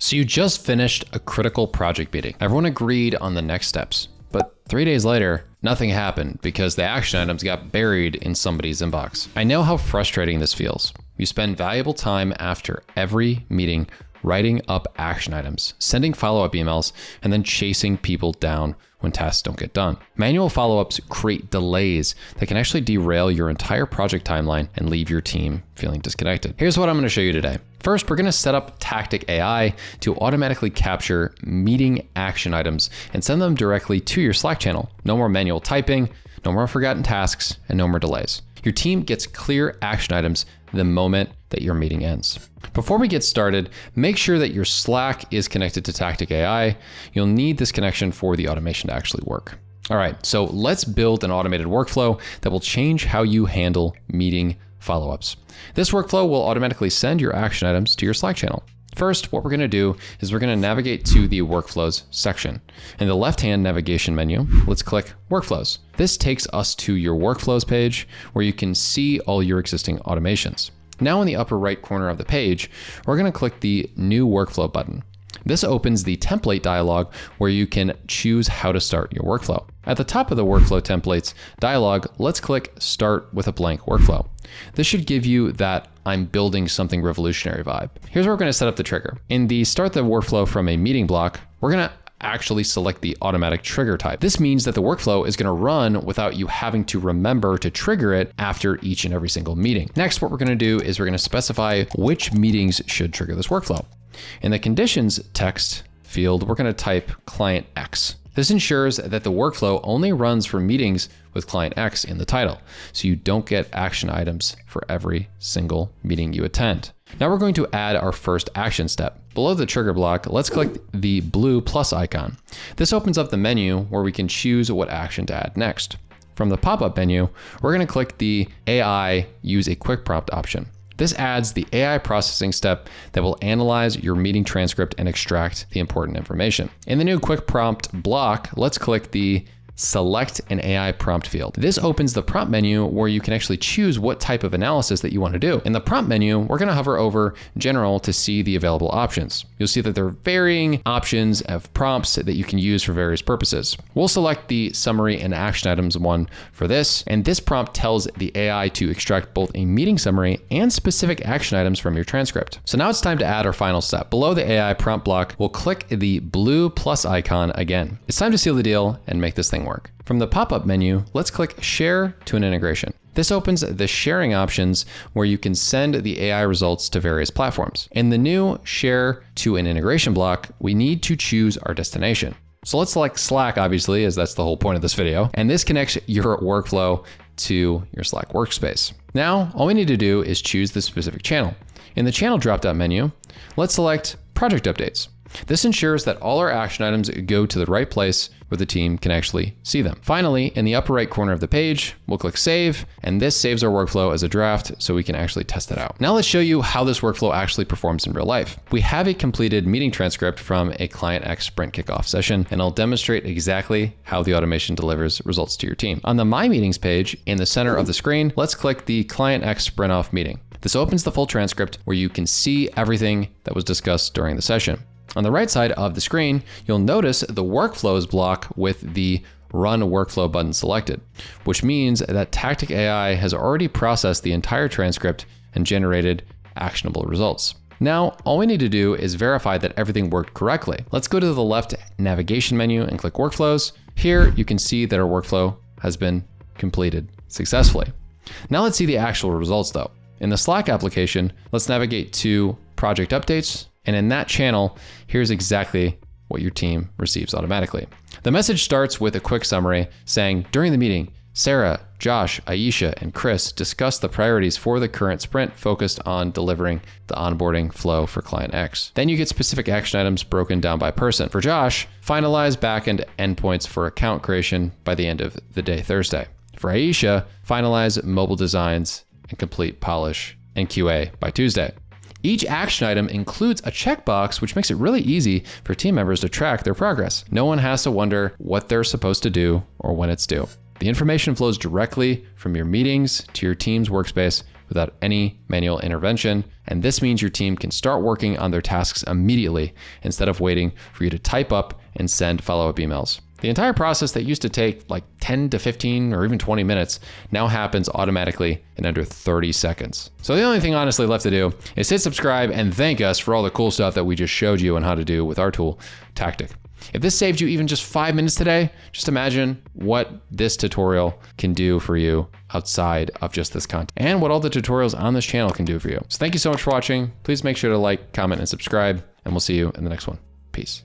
So you just finished a critical project meeting. Everyone agreed on the next steps, but 3 days later, nothing happened because the action items got buried in somebody's inbox. I know how frustrating this feels. You spend valuable time after every meeting writing up action items, sending follow-up emails, and then chasing people down when tasks don't get done. Manual follow-ups create delays that can actually derail your entire project timeline and leave your team feeling disconnected. Here's what I'm going to show you today. First, we're going to set up Tactiq AI to automatically capture meeting action items and send them directly to your Slack channel. No more manual typing, no more forgotten tasks, and no more delays. Your team gets clear action items the moment that your meeting ends. Before we get started, make sure that your Slack is connected to Tactiq AI. You'll need this connection for the automation to actually work. All right, so let's build an automated workflow that will change how you handle meeting follow-ups. This workflow will automatically send your action items to your Slack channel. First, what we're going to do is we're going to navigate to the Workflows section. In the left-hand navigation menu, let's click Workflows. This takes us to your Workflows page where you can see all your existing automations. Now in the upper right corner of the page, we're going to click the New Workflow button. This opens the template dialog where you can choose how to start your workflow. At the top of the workflow templates dialog, let's click Start with a blank workflow. This should give you that I'm building something revolutionary vibe. Here's where we're going to set up the trigger. In the Start the Workflow from a meeting block, we're going to actually select the automatic trigger type. This means that the workflow is going to run without you having to remember to trigger it after each and every single meeting. Next, what we're going to do is we're going to specify which meetings should trigger this workflow. In the conditions text field, we're going to type client X. This ensures that the workflow only runs for meetings with client X in the title, so you don't get action items for every single meeting you attend. Now we're going to add our first action step. Below the trigger block, let's click the blue plus icon. This opens up the menu where we can choose what action to add next. From the pop-up menu, we're going to click the AI Use a Quick Prompt option. This adds the AI processing step that will analyze your meeting transcript and extract the important information. In the new quick prompt block, let's click the Select an AI prompt field. This opens the prompt menu where you can actually choose what type of analysis that you want to do. In the prompt menu, we're going to hover over General to see the available options. You'll see that there are varying options of prompts that you can use for various purposes. We'll select the Summary and Action Items one for this, and this prompt tells the AI to extract both a meeting summary and specific action items from your transcript. So now it's time to add our final step. Below the AI prompt block, we'll click the blue plus icon again. It's time to seal the deal and make this thing work. From the pop-up menu, let's click Share to an integration. This opens the sharing options where you can send the AI results to various platforms. In the new Share to an integration block, we need to choose our destination. So let's select Slack, obviously, as that's the whole point of this video. And this connects your workflow to your Slack workspace. Now, all we need to do is choose the specific channel. In the channel drop-down menu, let's select Project Updates. This ensures that all our action items go to the right place where the team can actually see them. Finally, in the upper right corner of the page, we'll click Save, and this saves our workflow as a draft so we can actually test it out. Now let's show you how this workflow actually performs in real life. We have a completed meeting transcript from a Client X sprint kickoff session, and I'll demonstrate exactly how the automation delivers results to your team. On the My Meetings page, in the center of the screen, let's click the Client X sprint off meeting. This opens the full transcript where you can see everything that was discussed during the session. On the right side of the screen, you'll notice the Workflows block with the Run Workflow button selected, which means that Tactiq AI has already processed the entire transcript and generated actionable results. Now, all we need to do is verify that everything worked correctly. Let's go to the left navigation menu and click Workflows. Here, you can see that our workflow has been completed successfully. Now let's see the actual results though. In the Slack application, let's navigate to Project Updates. And in that channel, here's exactly what your team receives automatically. The message starts with a quick summary saying, during the meeting, Sarah, Josh, Aisha, and Chris discussed the priorities for the current sprint focused on delivering the onboarding flow for Client X. Then you get specific action items broken down by person. For Josh, finalize backend endpoints for account creation by the end of the day Thursday. For Aisha, finalize mobile designs and complete polish and QA by Tuesday. Each action item includes a checkbox, which makes it really easy for team members to track their progress. No one has to wonder what they're supposed to do or when it's due. The information flows directly from your meetings to your team's workspace without any manual intervention. And this means your team can start working on their tasks immediately instead of waiting for you to type up and send follow-up emails. The entire process that used to take like 10 to 15 or even 20 minutes now happens automatically in under 30 seconds. So the only thing honestly left to do is hit subscribe and thank us for all the cool stuff that we just showed you on how to do with our tool, Tactiq. If this saved you even just 5 minutes today, just imagine what this tutorial can do for you outside of just this content and what all the tutorials on this channel can do for you. So thank you so much for watching. Please make sure to like, comment, and subscribe, and we'll see you in the next one. Peace.